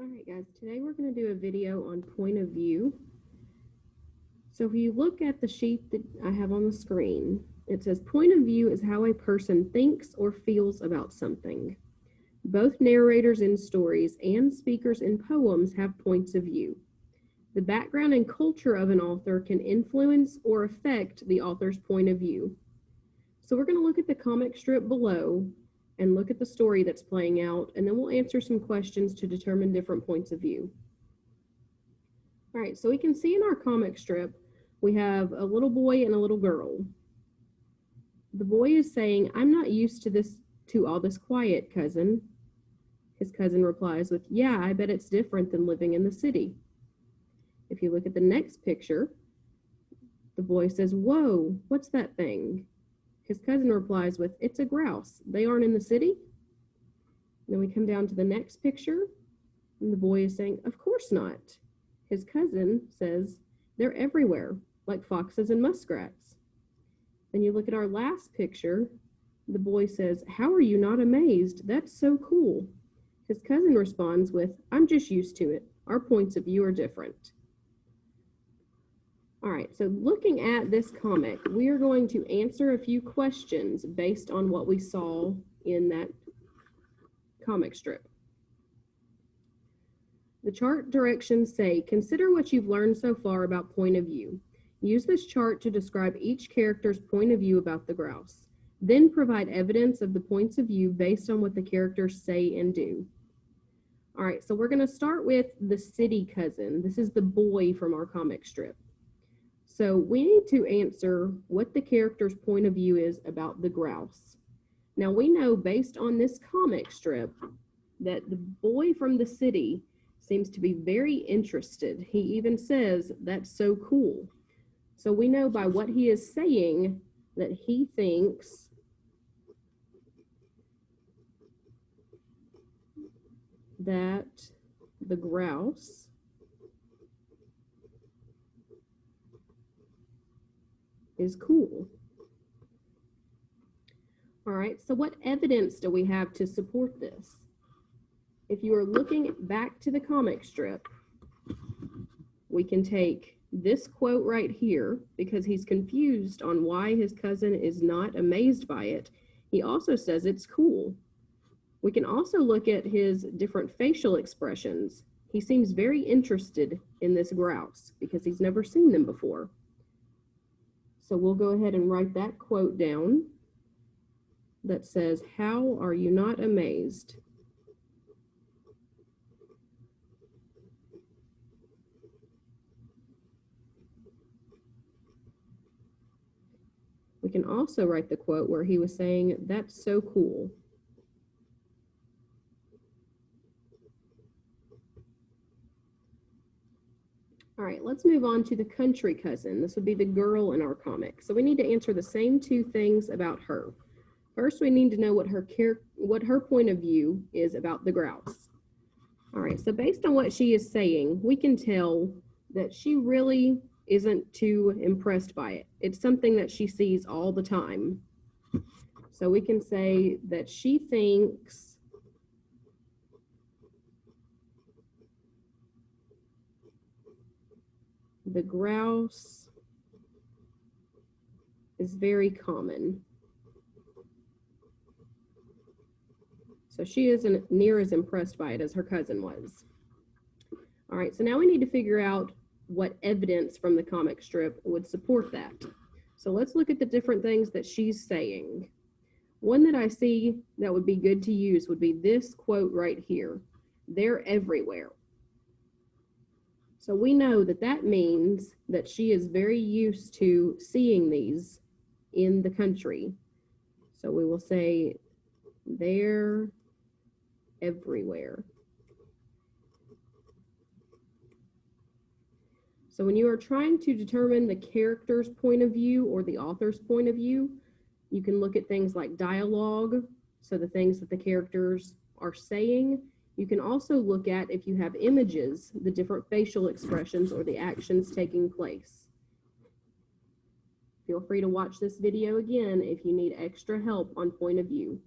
All right, guys, today we're going to do a video on point of view. So if you look at the sheet that I have on the screen, it says point of view is how a person thinks or feels about something. Both narrators in stories and speakers in poems have points of view. The background and culture of an author can influence or affect the author's point of view. So we're going to look at the comic strip below and look at the story that's playing out, and then we'll answer some questions to determine different points of view. All right, so we can see in our comic strip, we have a little boy and a little girl. The boy is saying, "I'm not used to all this quiet, cousin." His cousin replies with, "Yeah, I bet it's different than living in the city." If you look at the next picture, the boy says, "Whoa, what's that thing?" His cousin replies with, "It's a grouse. They aren't in the city?" Then we come down to the next picture, and the boy is saying, "Of course not." His cousin says, "They're everywhere, like foxes and muskrats." Then you look at our last picture, the boy says, "How are you not amazed? That's so cool." His cousin responds with, "I'm just used to it. Our points of view are different." All right, so looking at this comic, we are going to answer a few questions based on what we saw in that comic strip. The chart directions say, consider what you've learned so far about point of view. Use this chart to describe each character's point of view about the grouse. Then provide evidence of the points of view based on what the characters say and do. All right, so we're going to start with the city cousin. This is the boy from our comic strip. So we need to answer what the character's point of view is about the grouse. Now we know based on this comic strip that the boy from the city seems to be very interested. He even says, "That's so cool." So we know by what he is saying that he thinks that the grouse is cool. All right, so what evidence do we have to support this? If you are looking back to the comic strip, we can take this quote right here because he's confused on why his cousin is not amazed by it. He also says it's cool. We can also look at his different facial expressions. He seems very interested in this grouse because he's never seen them before. So we'll go ahead and write that quote down that says, "How are you not amazed?" We can also write the quote where he was saying, "That's so cool." All right, let's move on to the country cousin. This would be the girl in our comic. So we need to answer the same two things about her. First, we need to know what her point of view is about the grouse. All right, so based on what she is saying, we can tell that she really isn't too impressed by it. It's something that she sees all the time. So we can say that she thinks the grouse is very common. So she isn't near as impressed by it as her cousin was. All right, so now we need to figure out what evidence from the comic strip would support that. So let's look at the different things that she's saying. One that I see that would be good to use would be this quote right here. "They're everywhere." So we know that that means that she is very used to seeing these in the country. So we will say, "They're everywhere." So when you are trying to determine the character's point of view or the author's point of view, you can look at things like dialogue, so the things that the characters are saying. You can also look at, if you have images, the different facial expressions or the actions taking place. Feel free to watch this video again if you need extra help on point of view.